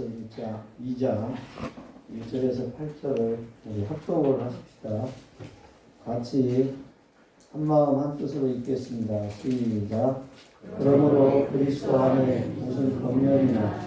고린도전서 2장 1절에서 8절을 우리 합독을 하십시다. 같이 한마음 한뜻으로 읽겠습니다. 시작. 그러므로 그리스도 안에 무슨 권면이나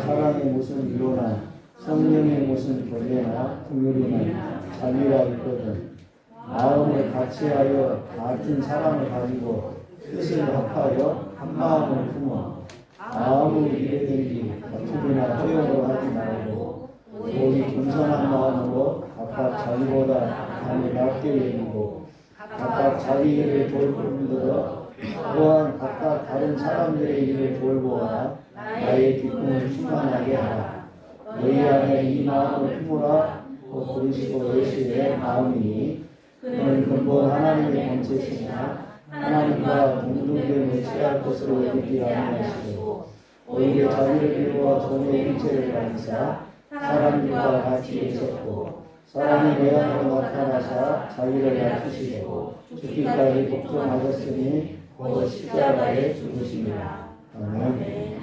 사랑의 무슨 위로나 성령의 무슨 교제나 긍휼이나 자비가 있거든 마음을 같이하여 같은 사랑을 가지고 뜻을 합하여 한 마음을 품어 아무 일에든지 다투기나 허용을 하지 말고 오직 겸손한 마음으로 각각 자기보다 남을 낮게 여기고 각각 자기 일을 돌볼 뿐더러 또한 각각 다른 사람들의 일을 돌보아 나의 기쁨을 충만하게 하라. 너희 안에 이 마음을 품으라. 곧 그리스도 예수의 마음이니 그는 근본 하나님의 본체시나 하나님과 동등됨을 취할 것으로 여기지 아니하시고 오히려 자기를 비우어 종의 형체를 가지사 사람들과 같이 계셨고 사람이 외양으로 나타나사 자기를 낮추시고 죽기까지 복종하셨으니 곧 십자가에 죽으심이라. 아멘.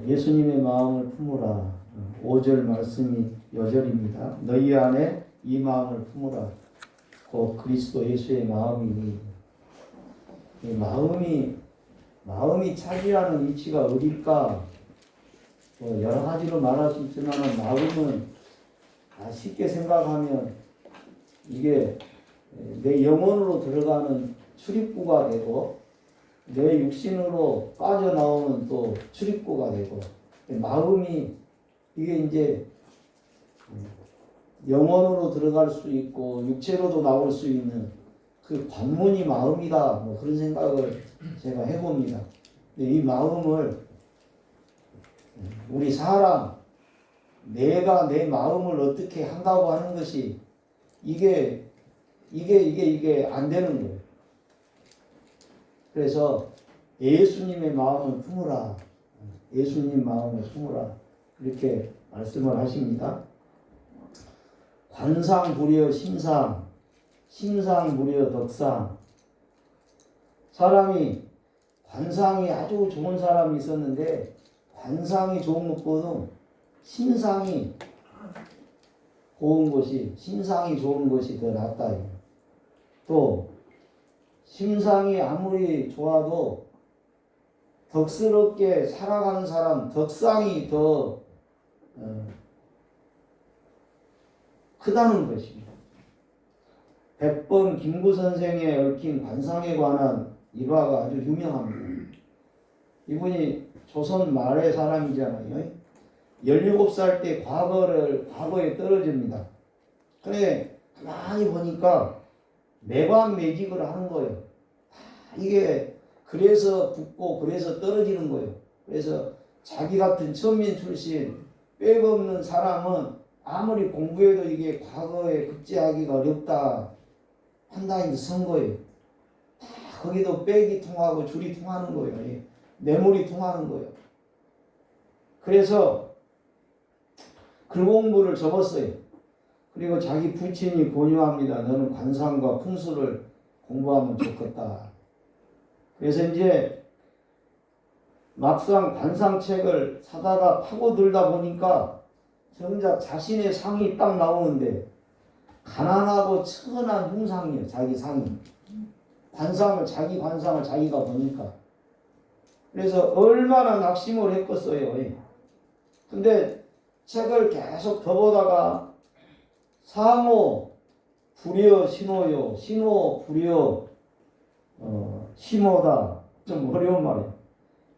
예수님의 마음을 품으라. 5절 말씀이 여절입니다. 너희 안에 이 마음을 품으라. 곧 그리스도 예수의 마음이니 마음이 차지하는 위치가 어딜까? 여러 가지로 말할 수 있지만 마음은 쉽게 생각하면 이게 내 영혼으로 들어가는 출입구가 되고 내 육신으로 빠져나오는 또 출입구가 되고 마음이 이게 이제 영혼으로 들어갈 수 있고 육체로도 나올 수 있는 그 관문이 마음이다 뭐 그런 생각을 제가 해봅니다. 근데 이 마음을 우리 사람 내가 내 마음을 어떻게 한다고 하는 것이 이게 안 되는 거예요. 그래서 예수님의 마음을 품으라. 예수님 마음을 품으라. 이렇게 말씀을 하십니다. 관상 부려 심상, 심상 부려 덕상. 사람이 관상이 아주 좋은 사람이 있었는데 관상이 좋은 것보다 심상이 심상이 좋은 것이 더 낫다. 또 심상이 아무리 좋아도 덕스럽게 살아가는 사람 덕상이 더 크다는 것입니다. 백번 김구 선생의 얽힌 관상에 관한 일화가 아주 유명합니다. 이분이 조선 말의 사람이잖아요. 17살 때 과거에 떨어집니다. 그래 가만히 보니까 매관매직을 하는 거예요. 이게 그래서 붙고 그래서 떨어지는 거예요. 그래서 자기 같은 천민 출신 백 없는 사람은 아무리 공부해도 이게 과거에 급제하기가 어렵다 판단이 선 거예요. 다 거기도 백이 통하고 줄이 통하는 거예요. 뇌물이 통하는 거예요. 그래서 글 공부를 접었어요. 그리고 자기 부친이 권유합니다. 너는 관상과 풍수를 공부하면 좋겠다. 그래서 이제 막상 관상책을 사다가 파고들다 보니까 정작 자신의 상이 딱 나오는데 가난하고 천한 흉상이에요. 자기 상이. 자기 관상을 자기가 보니까. 그래서 얼마나 낙심을 했겠어요. 근데 책을 계속 더 보다가 사모 불여 신호요 신호 불여 심호다. 좀 어려운 말이에요.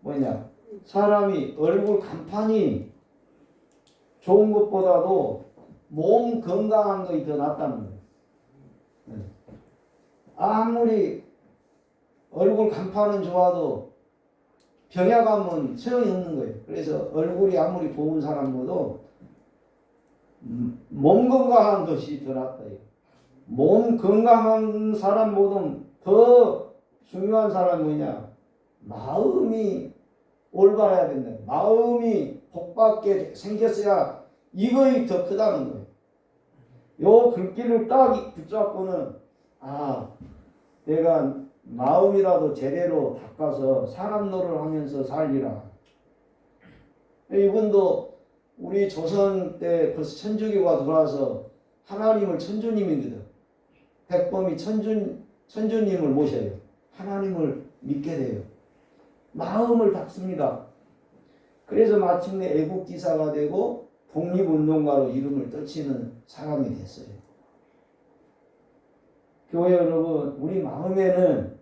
뭐냐 사람이 얼굴 간판이 좋은 것보다도 몸 건강한 것이 더 낫다는 거예요. 아무리 얼굴 간판은 좋아도 병약하면 소용이 없는 거예요. 그래서 얼굴이 아무리 좋은 사람보다 몸 건강한 것이 더 낫다. 몸 건강한 사람보다 더 중요한 사람이 뭐냐? 마음이 올바라야 된다. 마음이 복받게 생겼어야 이거이 더 크다는 거예요. 요 글귀를 딱 붙잡고는 내가 마음이라도 제대로 닦아서 사람 노릇을 하면서 살리라. 이분도 우리 조선 때 벌써 천주교가 들어와서 하나님을 천주님이거든. 백범이 천주님을 모셔요. 하나님을 믿게 돼요. 마음을 닫습니다. 그래서 마침내 애국지사가 되고 독립운동가로 이름을 떨치는 사람이 됐어요. 교회 여러분, 우리 마음에는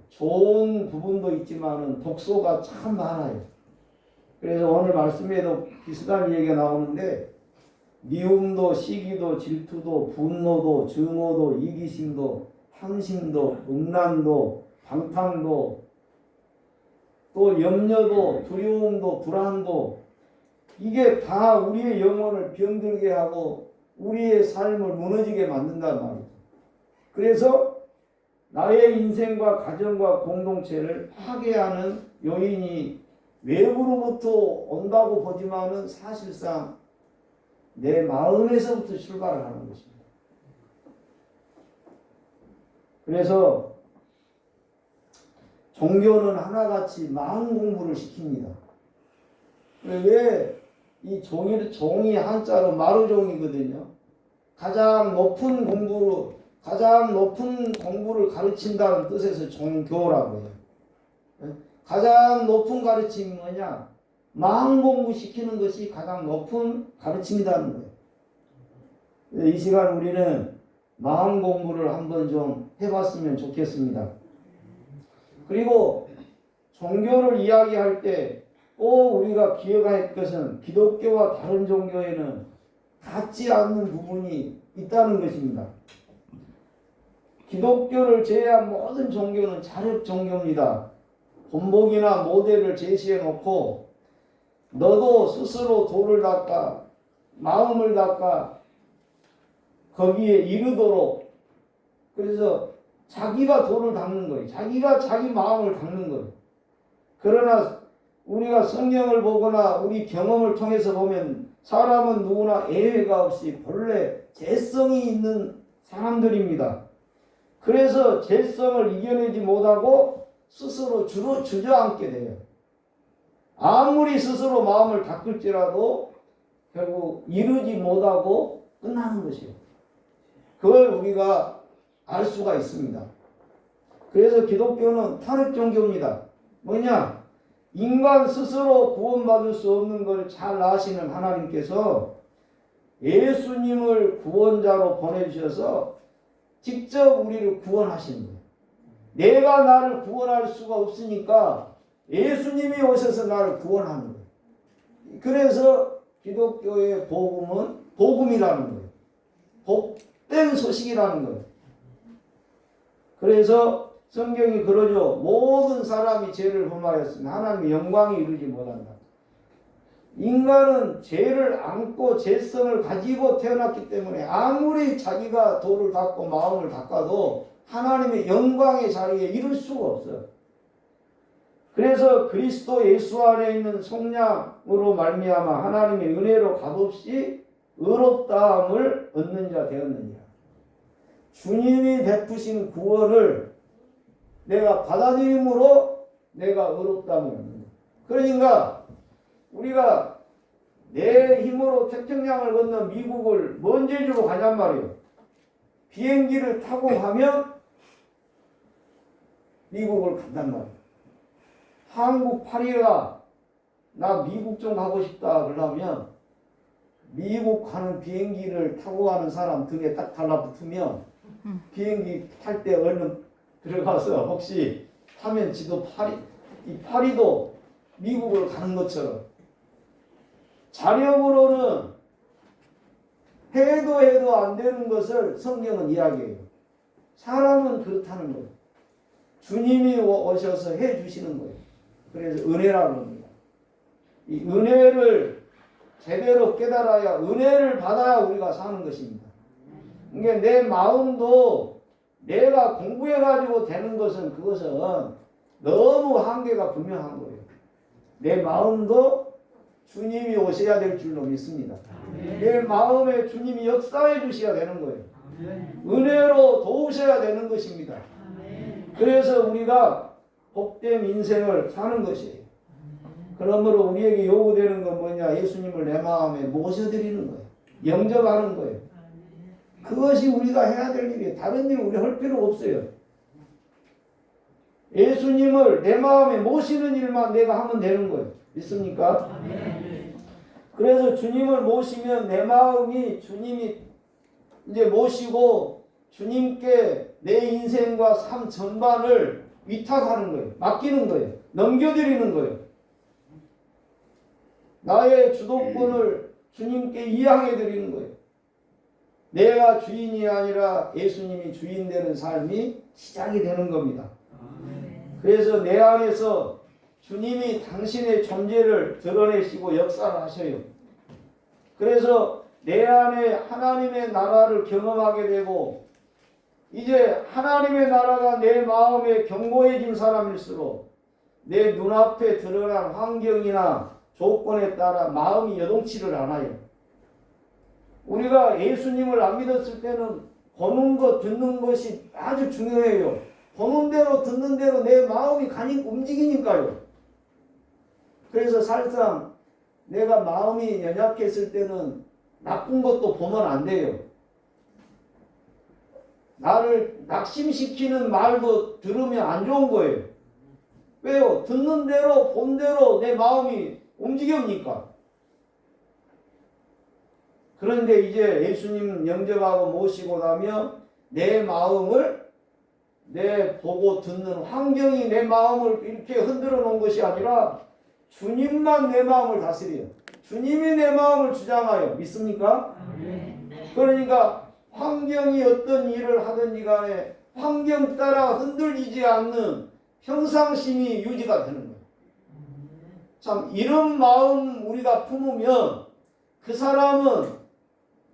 좋은 부분도 있지만 독소가 참 많아요. 그래서 오늘 말씀에도 비슷한 얘기가 나오는데 미움도, 시기도, 질투도, 분노도, 증오도, 이기심도, 탐심도, 음란도, 방탕도, 또 염려도, 두려움도, 불안도, 이게 다 우리의 영혼을 병들게 하고 우리의 삶을 무너지게 만든단 말이죠. 그래서 나의 인생과 가정과 공동체를 파괴하는 요인이 외부로부터 온다고 보지만은 사실상 내 마음에서부터 출발을 하는 것입니다. 그래서 종교는 하나같이 마음 공부를 시킵니다. 왜 이 종이 한자로 마루종이거든요. 가장 높은 공부를 가르친다는 뜻에서 종교라고 해요. 가장 높은 가르침이 뭐냐? 마음 공부시키는 것이 가장 높은 가르침이라는 거예요. 이 시간 우리는 마음 공부를 한번 좀 해봤으면 좋겠습니다. 그리고 종교를 이야기할 때 꼭 우리가 기억할 것은 기독교와 다른 종교에는 같지 않는 부분이 있다는 것입니다. 기독교를 제외한 모든 종교는 자력 종교입니다. 본보기나 모델을 제시해 놓고 너도 스스로 도를 닦아 마음을 닦아 거기에 이르도록, 그래서 자기가 도를 닦는 거예요. 자기가 자기 마음을 닦는 거예요. 그러나 우리가 성경을 보거나 우리 경험을 통해서 보면 사람은 누구나 예외가 없이 본래 죄성이 있는 사람들입니다. 그래서 죄성을 이겨내지 못하고 스스로 주저앉게 돼요. 아무리 스스로 마음을 닦을지라도 결국 이루지 못하고 끝나는 것이에요. 그걸 우리가 알 수가 있습니다. 그래서 기독교는 탄핵 종교입니다. 뭐냐? 인간 스스로 구원받을 수 없는 걸 잘 아시는 하나님께서 예수님을 구원자로 보내주셔서 직접 우리를 구원하시는 거예요. 내가 나를 구원할 수가 없으니까 예수님이 오셔서 나를 구원하는 거예요. 그래서 기독교의 복음은 복음이라는 거예요. 복된 소식이라는 거예요. 그래서 성경이 그러죠. 모든 사람이 죄를 범하였으면 하나님의 영광이 이루지 못한다. 인간은 죄를 안고 죄성을 가지고 태어났기 때문에 아무리 자기가 도를 닦고 마음을 닦아도 하나님의 영광의 자리에 이룰 수가 없어요. 그래서 그리스도 예수 안에 있는 속량으로 말미암아 하나님의 은혜로 값없이 의롭다함을 얻는 자 되었느니라. 주님이 베푸신 구원을 내가 받아들임으로 내가 의롭다함을 얻는 거예요. 그러니까 우리가 내 힘으로 태평양을 건너 미국을 먼 제주로 가냔 말이에요. 비행기를 타고 가면 미국을 간단 말이에요. 한국 파리가 나 미국 좀 가고 싶다 그러면 미국 가는 비행기를 타고 가는 사람 등에 딱 달라붙으면 비행기 탈 때 얼른 들어가서 혹시 타면 지도 이 파리도 미국을 가는 것처럼 자력으로는 해도 안 되는 것을 성경은 이야기해요. 사람은 그렇다는 거예요. 주님이 오셔서 해 주시는 거예요. 그래서 은혜라고 합니다. 이 은혜를 제대로 깨달아야, 은혜를 받아야 우리가 사는 것입니다. 그러니까 내 마음도 내가 공부해가지고 되는 것은 그것은 너무 한계가 분명한 거예요. 내 마음도 주님이 오셔야 될 줄로 믿습니다. 내 마음에 주님이 역사해 주셔야 되는 거예요. 은혜로 도우셔야 되는 것입니다. 그래서 우리가 복된 인생을 사는 것이에요. 그러므로 우리에게 요구되는 건 뭐냐? 예수님을 내 마음에 모셔드리는 거예요. 영접하는 거예요. 그것이 우리가 해야 될 일이에요. 다른 일 우리 할 필요 없어요. 예수님을 내 마음에 모시는 일만 내가 하면 되는 거예요. 믿습니까? 그래서 주님을 모시면 내 마음이 주님이 이제 모시고 주님께 내 인생과 삶 전반을 위탁하는 거예요. 맡기는 거예요. 넘겨드리는 거예요. 나의 주도권을 주님께 이양해 드리는 거예요. 내가 주인이 아니라 예수님이 주인 되는 삶이 시작이 되는 겁니다. 그래서 내 안에서 주님이 당신의 존재를 드러내시고 역사를 하셔요. 그래서 내 안에 하나님의 나라를 경험하게 되고 이제 하나님의 나라가 내 마음에 견고해진 사람일수록 내 눈앞에 드러난 환경이나 조건에 따라 마음이 여동치를 않아요. 우리가 예수님을 안 믿었을 때는 보는 것, 듣는 것이 아주 중요해요. 보는 대로 듣는 대로 내 마음이 움직이니까요. 그래서 사실상 내가 마음이 연약했을 때는 나쁜 것도 보면 안 돼요. 나를 낙심시키는 말도 들으면 안 좋은 거예요. 왜요? 듣는 대로 본 대로 내 마음이 움직입니까? 그런데 이제 예수님 영접하고 모시고 나면 내 마음을 내 보고 듣는 환경이 내 마음을 이렇게 흔들어 놓은 것이 아니라 주님만 내 마음을 다스려요. 주님이 내 마음을 주장하여. 믿습니까? 그러니까 환경이 어떤 일을 하든지 간에 환경 따라 흔들리지 않는 평상심이 유지가 되는 거예요. 참 이런 마음 우리가 품으면 그 사람은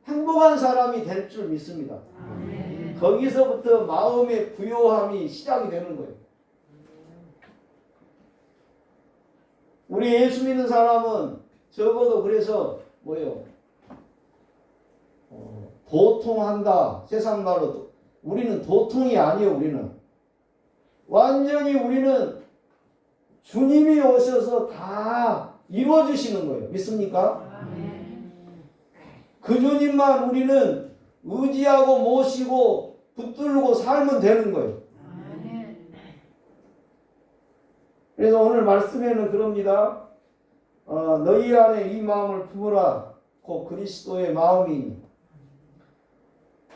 행복한 사람이 될 줄 믿습니다. 거기서부터 마음의 부요함이 시작이 되는 거예요. 우리 예수 믿는 사람은 적어도 그래서 뭐예요? 도통한다. 세상 말로 우리는 도통이 아니에요. 우리는 완전히 우리는 주님이 오셔서 다 이루어주시는 거예요. 믿습니까? 그 주님만 우리는 의지하고 모시고 붙들고 살면 되는 거예요. 그래서 오늘 말씀에는 그럽니다. 너희 안에 이 마음을 품으라. 곧 그리스도의 마음이니.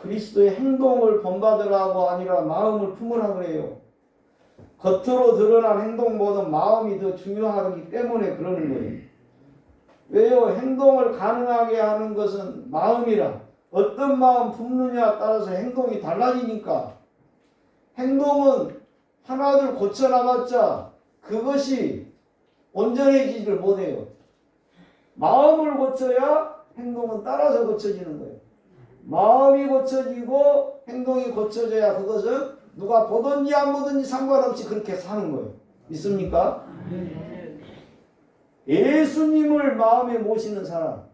그리스도의 행동을 본받으라고 아니라 마음을 품으라 그래요. 겉으로 드러난 행동보다 마음이 더 중요하기 때문에 그러는 거예요. 왜요? 행동을 가능하게 하는 것은 마음이라. 어떤 마음 품느냐에 따라서 행동이 달라지니까. 행동은 하나둘 고쳐나갔자 그것이 온전해지지를 못해요. 마음을 고쳐야 행동은 따라서 고쳐지는 거예요. 마음이 고쳐지고 행동이 고쳐져야 그것은 누가 보든지 안 보든지 상관없이 그렇게 사는 거예요. 믿습니까? 예수님을 마음에 모시는 사람,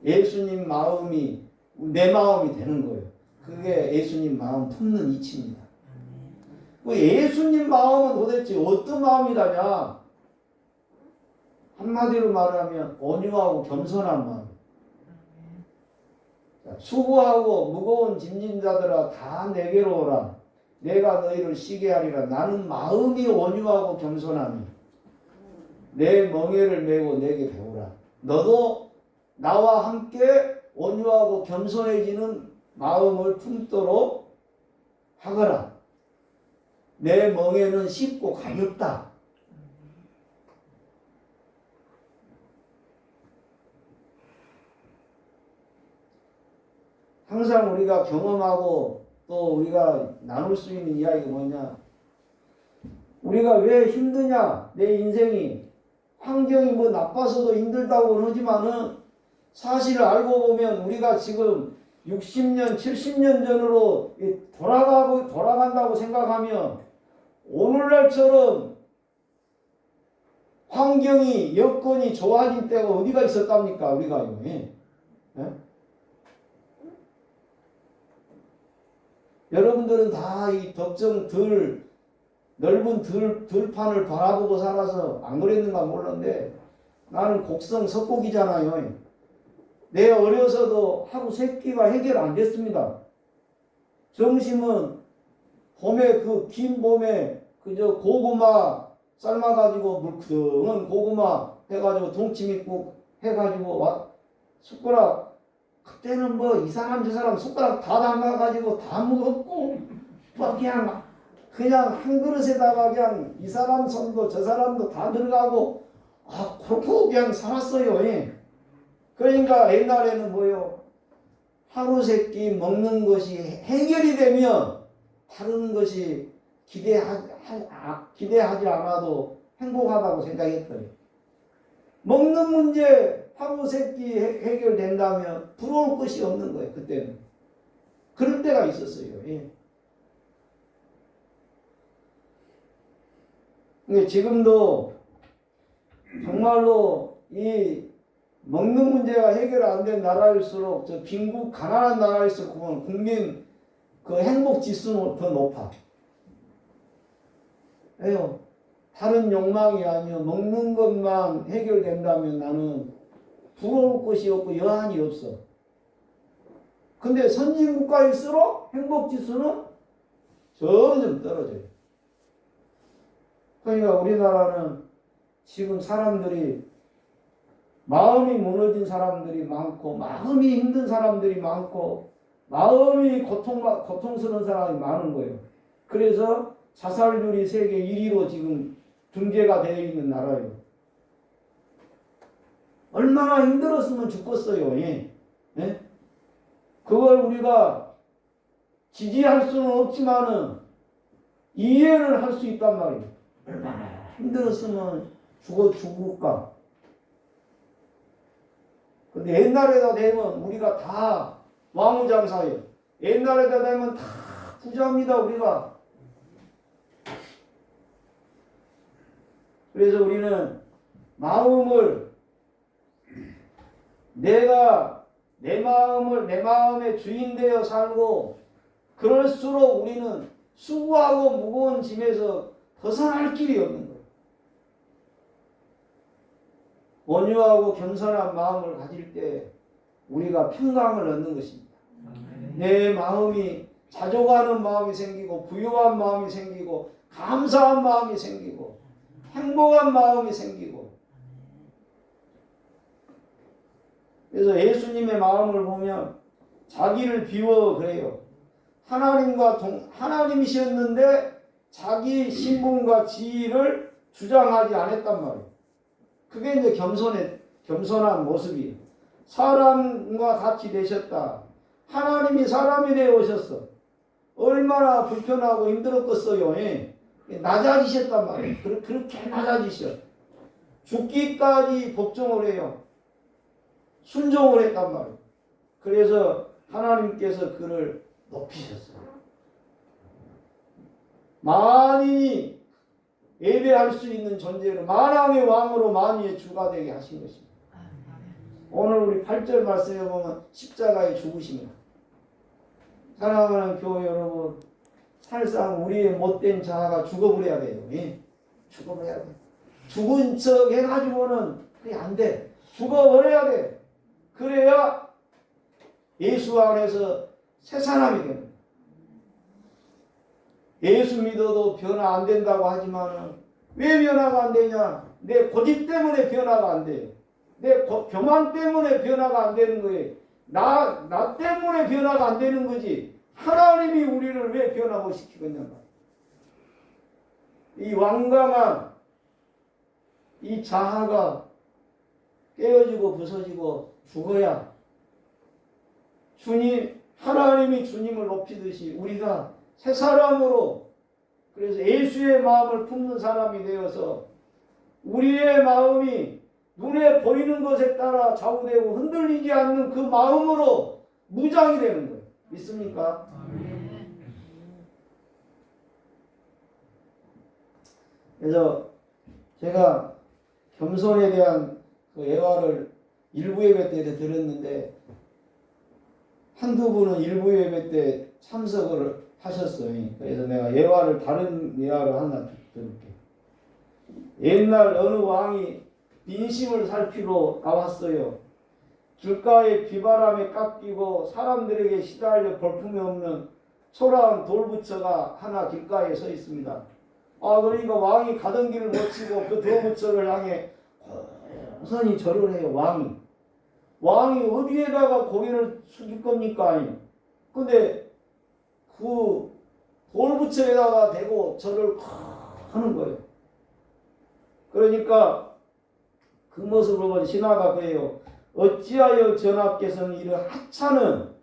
예수님 마음이 내 마음이 되는 거예요. 그게 예수님 마음 품는 이치입니다. 예수님 마음은 도대체 어떤 마음이다냐? 한마디로 말하면 온유하고 겸손한 마음. 수고하고 무거운 짐진 자들아 다 내게로 오라. 내가 너희를 쉬게 하리라. 나는 마음이 온유하고 겸손하니 내 멍에를 메고 내게 배우라. 너도 나와 함께 온유하고 겸손해지는 마음을 품도록 하거라. 내 멍에는 쉽고 가볍다. 항상 우리가 경험하고 또 우리가 나눌 수 있는 이야기가 뭐냐? 우리가 왜 힘드냐? 내 인생이 환경이 뭐 나빠서도 힘들다고 하지만은 사실 알고 보면 우리가 지금 60년, 70년 전으로 돌아간다고 생각하면 오늘날처럼 환경이 여건이 좋아진 때가 어디가 있었답니까? 우리가 예? 여러분들은 다 이 걱정 덜 넓은 들판을 바라보고 살아서 안 그랬는가 몰랐는데 나는 곡성 석곡이잖아요. 내가 어려서도 하루 세 끼가 해결 안 됐습니다. 점심은 봄에 긴 봄에 그저 고구마 삶아가지고 물크덩한 고구마 해가지고 동치미국 해가지고 숟가락 그때는 뭐 이 사람 저 사람 숟가락 다 담가가지고 다 먹었고 뭐 그냥 한 그릇에다가 그냥 이 사람 손도 저 사람도 다 들어가고 그렇게 그냥 살았어요. 예. 그러니까 옛날에는 뭐요? 하루 세 끼 먹는 것이 해결이 되면 다른 것이 기대하지 않아도 행복하다고 생각했어요. 먹는 문제 하루 세 끼 해결된다면 부러울 것이 없는 거예요. 그때는. 그럴 때가 있었어요. 예. 근데 지금도 정말로 이 먹는 문제가 해결 안 된 나라일수록 저 빈국 가난한 나라일수록 국민 그 행복 지수는 더 높아. 왜요? 다른 욕망이 아니요 먹는 것만 해결된다면 나는 부러울 것이 없고 여한이 없어. 근데 선진국가일수록 행복 지수는 점점 떨어져요. 그러니까 우리나라는 지금 사람들이 마음이 무너진 사람들이 많고 마음이 힘든 사람들이 많고 마음이 고통스러운 사람이 많은 거예요. 그래서 자살률이 세계 1위로 지금 등재가 되어 있는 나라예요. 얼마나 힘들었으면 죽겠어요. 예? 예? 그걸 우리가 지지할 수는 없지만은 이해를 할 수 있단 말이에요. 얼마나 힘들었으면 죽을까. 근데 옛날에다 되면 우리가 다 왕우장사예요. 옛날에다 되면 다 부자입니다. 우리가. 그래서 우리는 마음을 내가 내 마음의 주인 되어 살고 그럴수록 우리는 수고하고 무거운 짐에서 벗어날 길이 없는 거예요. 온유하고 겸손한 마음을 가질 때 우리가 평강을 얻는 것입니다. 내 마음이 자족하는 마음이 생기고 부유한 마음이 생기고 감사한 마음이 생기고 행복한 마음이 생기고. 그래서 예수님의 마음을 보면 자기를 비워 그래요. 하나님이셨는데 자기 신분과 지위를 주장하지 않았단 말이에요. 그게 이제 겸손한 모습이에요. 사람과 같이 되셨다. 하나님이 사람이 되어 오셨어. 얼마나 불편하고 힘들었겠어요. 예. 낮아지셨단 말이에요. 그렇게 낮아지셔. 죽기까지 복종을 해요. 순종을 했단 말이에요. 그래서 하나님께서 그를 높이셨어요. 만인이 예배할 수 있는 존재로 만왕의 왕으로 만유의 주가 되게 하신 것입니다. 오늘 우리 8절 말씀에 보면 십자가에 죽으십니다. 사랑하는 교회 여러분, 사실상 우리의 못된 자아가 죽어버려야 돼요. 예? 죽어버려야 돼. 죽은 척 해가지고는 그게 안 돼. 죽어버려야 돼. 그래야 예수 안에서 새 사람이 됩니다. 예수 믿어도 변화 안 된다고 하지만 왜 변화가 안 되냐? 내 고집 때문에 변화가 안 돼요. 내 교만 때문에 변화가 안 되는 거예요. 나 때문에 변화가 안 되는 거지. 하나님이 우리를 왜 변화못 시키겠냐. 이 완강한 이 자아가 깨어지고 부서지고 죽어야 하나님이 주님을 높이듯이 우리가 새 사람으로, 그래서 예수의 마음을 품는 사람이 되어서 우리의 마음이 눈에 보이는 것에 따라 좌우되고 흔들리지 않는 그 마음으로 무장이 되는 거예요. 믿습니까? 그래서 제가 겸손에 대한 그 애화를 일부 예배 때 들었는데 한두 분은 일부 예배 때 참석을 하셨어요. 그래서 내가 예화를 다른 예화를 하나 들을게. 옛날 어느 왕이 민심을 살피러 나왔어요. 길가에 비바람에 깎이고 사람들에게 시달려 볼품이 없는 초라한 돌부처가 하나 길가에 서 있습니다. 그러니까 왕이 가던 길을 못 치고 그 돌부처를 향해 고스란히 절을 해요. 왕이 어디에다가 고개를 숙일 겁니까? 근데 그 돌부처에다가 대고 절을 하는 거예요. 그러니까 그 모습을 본 신하가 그래요. 어찌하여 전하께서는 이런 하찮은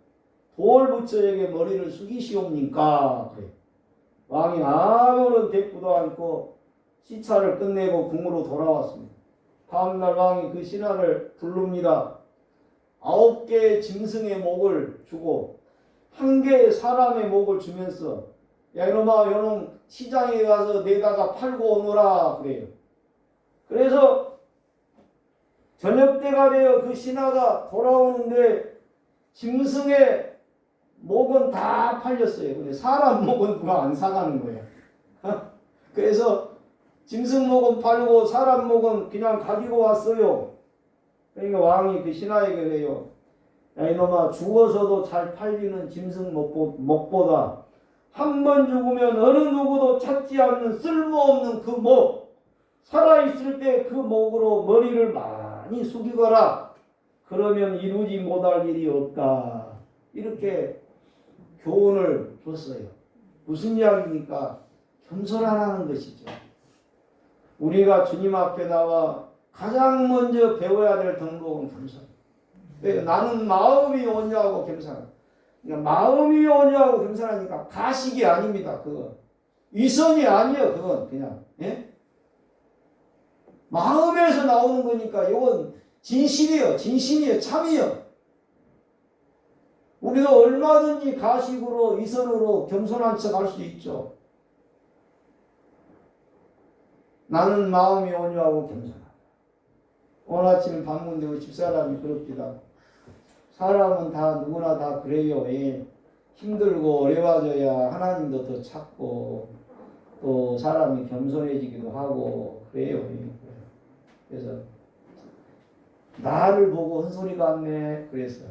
돌부처에게 머리를 숙이시옵니까? 그래요. 왕이 아무런 대꾸도 않고 시차를 끝내고 궁으로 돌아왔습니다. 다음날 왕이 그 신하를 부릅니다. 9개의 짐승의 목을 주고 1개의 사람의 목을 주면서 야 이놈아 요놈 시장에 가서 내다가 팔고 오너라 그래요. 그래서 저녁 때가 되어 그 신하가 돌아오는데 짐승의 목은 다 팔렸어요. 근데 사람 목은 누가 안 사가는 거야. 그래서 짐승 목은 팔고 사람 목은 그냥 가지고 왔어요. 그러니까 왕이 그 신하에게 그래요. 야 이놈아 죽어서도 잘 팔리는 짐승 목보다 한 번 죽으면 어느 누구도 찾지 않는 쓸모없는 그 목, 살아있을 때 그 목으로 머리를 많이 숙이거라. 그러면 이루지 못할 일이 없다. 이렇게 교훈을 줬어요. 무슨 이야기입니까? 겸손하라는 것이죠. 우리가 주님 앞에 나와 가장 먼저 배워야 될 덕목은 겸손. 나는 마음이 온유하고 겸손하다. 그러니까 마음이 온유하고 겸손하니까 가식이 아닙니다. 그건 위선이 아니에요. 그건 그냥 마음에서 나오는 거니까 이건 진실이에요. 진심이에요. 참이에요. 우리가 얼마든지 가식으로 위선으로 겸손한 척 할 수 있죠. 나는 마음이 온유하고 겸손하다. 오늘 아침 방문되고 집사람이 그럽니다. 사람은 다 누구나 다 그래요. 힘들고 어려워져야 하나님도 더 찾고 또 사람이 겸손해지기도 하고 그래요. 그래서 나를 보고 헛소리 같네 그랬어요.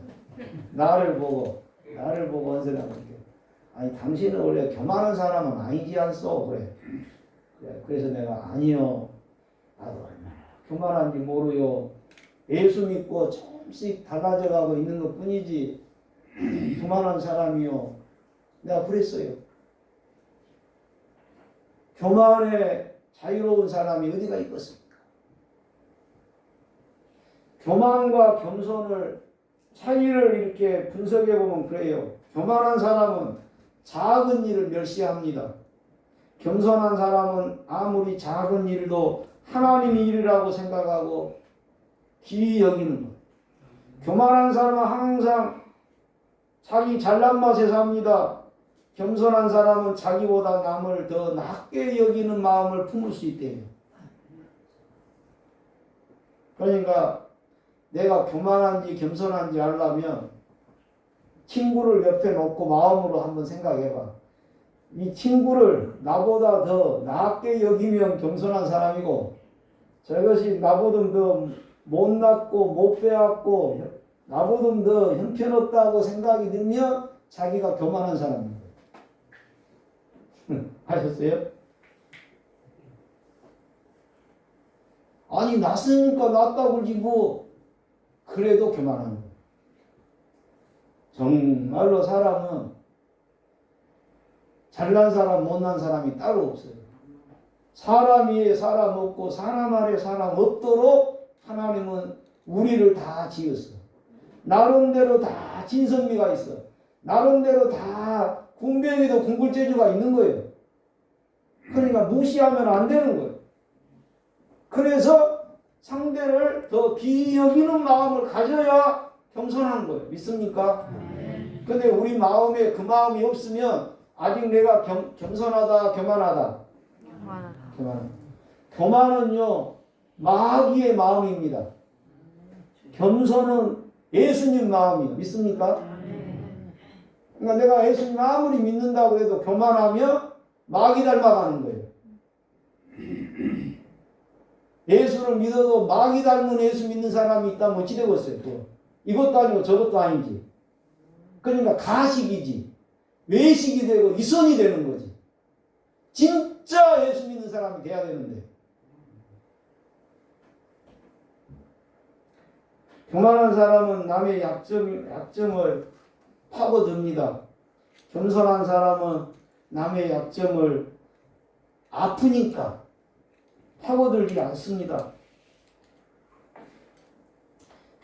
나를 보고 헛소리 같네. 아니 당신은 원래 교만한 사람은 아니지 않소 그래. 그래서 내가 아니요 나도 얼마나 교만한지 모르요. 예수 믿고 조금씩 달라져가고 있는 것 뿐이지 교만한 사람이요. 내가 그랬어요. 교만에 자유로운 사람이 어디가 있겠습니까? 교만과 겸손을 차이를 이렇게 분석해 보면 그래요. 교만한 사람은 작은 일을 멸시합니다. 겸손한 사람은 아무리 작은 일도 하나님의 일이라고 생각하고 귀히 여기는 것. 교만한 사람은 항상 자기 잘난 맛에 삽니다. 겸손한 사람은 자기보다 남을 더 낮게 여기는 마음을 품을 수 있대요. 그러니까 내가 교만한지 겸손한지 알려면 친구를 옆에 놓고 마음으로 한번 생각해봐. 이 친구를 나보다 더 낮게 여기면 겸손한 사람이고 저것이 나보다 더 못났고 못 배웠고 나보다 더 형편없다고 생각이 들면 자기가 교만한 사람입니다. 하셨어요? 아니 낫으니까 낫다고 그러지 뭐 그래도 교만한 거예요. 정말로 사람은 잘난 사람 못난 사람이 따로 없어요. 사람 위에 사람 없고 사람 아래 사람 없도록 하나님은 우리를 다 지었어. 나름대로 다 진선미가 있어. 나름대로 다 궁뎅이도 궁굴재주가 있는 거예요. 그러니까 무시하면 안 되는 거예요. 그래서 상대를 더 귀히 여기는 마음을 가져야 겸손한 거예요. 믿습니까? 근데 우리 마음에 그 마음이 없으면 아직 내가 겸손하다, 교만하다. 교만은요 마귀의 마음입니다. 겸손은 예수님 마음이에요. 믿습니까? 그러니까 내가 예수님 아무리 믿는다고 해도 교만하면 마귀 닮아가는 거예요. 예수를 믿어도 마귀 닮은 예수 믿는 사람이 있다면 어찌 되겠어요? 또 이것도 아니고 저것도 아니지. 그러니까 가식이지. 외식이 되고 이선이 되는 거지. 진짜 예수 믿는 사람이 돼야 되는데. 교만한 사람은 남의 약점을 파고듭니다. 겸손한 사람은 남의 약점을 아프니까 파고들지 않습니다.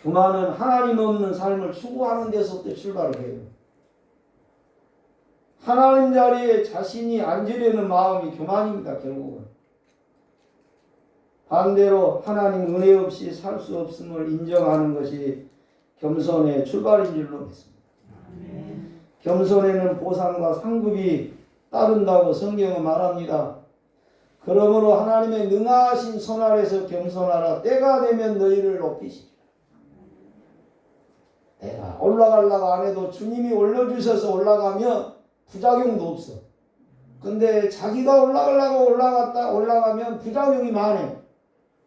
교만은 하나님 없는 삶을 추구하는 데서부터 출발을 해요. 하나님 자리에 자신이 앉으려는 마음이 교만입니다. 결국은. 반대로 하나님 은혜 없이 살 수 없음을 인정하는 것이 겸손의 출발인 줄로 믿습니다. 겸손에는 보상과 상급이 따른다고 성경은 말합니다. 그러므로 하나님의 능하신 손 아래서 겸손하라. 때가 되면 너희를 높이시리라. 내가 올라가려고 안 해도 주님이 올려주셔서 올라가면 부작용도 없어. 근데 자기가 올라가면 부작용이 많아요.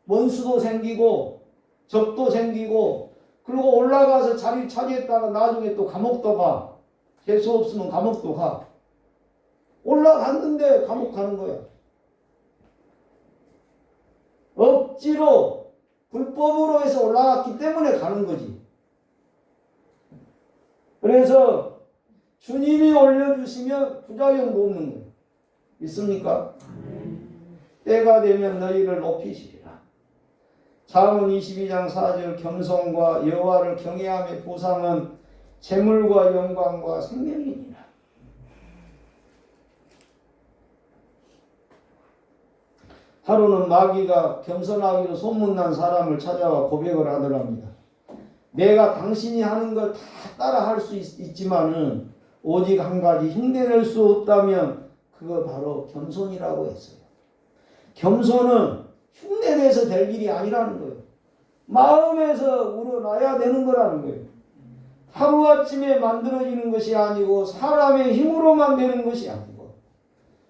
원수도 생기고 적도 생기고, 그리고 올라가서 자리 차지했다가 나중에 또 감옥도 가. 재수 없으면 감옥도 가. 올라갔는데 감옥 가는 거야. 억지로 불법으로 해서 올라갔기 때문에 가는 거지. 그래서 주님이 올려주시면 부작용도 없는 거예요. 있습니까? 때가 되면 너희를 높이시리라. 잠언 22장 4절 겸손과 여호와를 경외함의 보상은 재물과 영광과 생명이니라. 하루는 마귀가 겸손하기로 소문난 사람을 찾아와 고백을 하더랍니다. 내가 당신이 하는 걸 다 따라 할 수 있지만은 오직 한 가지 흉내낼 수 없다면 그거 바로 겸손이라고 했어요. 겸손은 흉내내서 될 일이 아니라는 거예요. 마음에서 우러나야 되는 거라는 거예요. 하루아침에 만들어지는 것이 아니고 사람의 힘으로만 되는 것이 아니고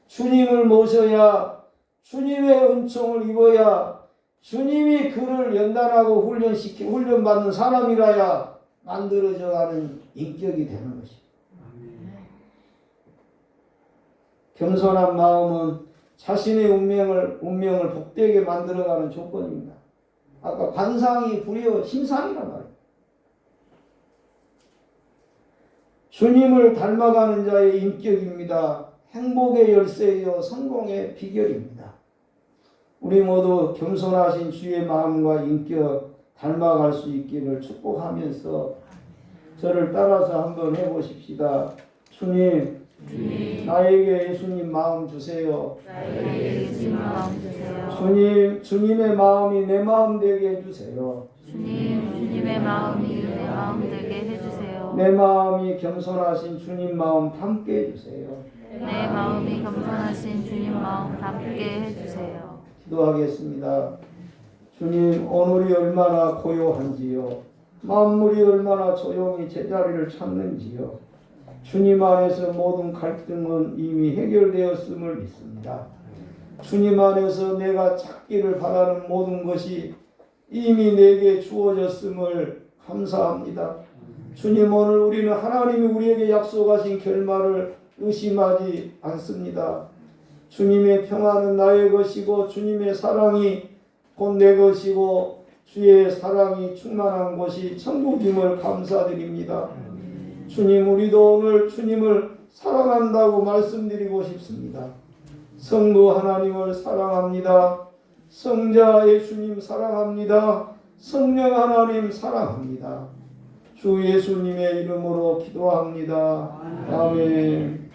주님을 모셔야, 주님의 은총을 입어야, 주님이 그를 연단하고 훈련받는 사람이라야 만들어져 가는 인격이 되는 것이에요. 겸손한 마음은 자신의 운명을 복되게 만들어가는 조건입니다. 아까 관상이 불이요 심상이란 말이에요. 주님을 닮아가는 자의 인격입니다. 행복의 열쇠이요 성공의 비결입니다. 우리 모두 겸손하신 주의 마음과 인격 닮아갈 수 있기를 축복하면서 저를 따라서 한번 해보십시다. 주님, 나에게 예수님 마음 주세요. 주님, 주님의 마음이 내 마음 되게 해주세요. 주님의 마음이 내 마음 되게 해주세요. 내 마음이 겸손하신 주님 마음 담게 해주세요. 내 마음이 겸손하신 주님 마음 담게 해주세요. 기도하겠습니다. 주님, 오늘이 얼마나 고요한지요. 만물이 얼마나 조용히 제자리를 찾는지요. 주님 안에서 모든 갈등은 이미 해결되었음을 믿습니다. 주님 안에서 내가 찾기를 바라는 모든 것이 이미 내게 주어졌음을 감사합니다. 주님, 오늘 우리는 하나님이 우리에게 약속하신 결말을 의심하지 않습니다. 주님의 평안은 나의 것이고 주님의 사랑이 곧 내 것이고 주의 사랑이 충만한 곳이 천국임을 감사드립니다. 주님, 우리도 오늘 주님을 사랑한다고 말씀드리고 싶습니다. 성부 하나님을 사랑합니다. 성자 예수님 사랑합니다. 성령 하나님 사랑합니다. 주 예수님의 이름으로 기도합니다. 아멘.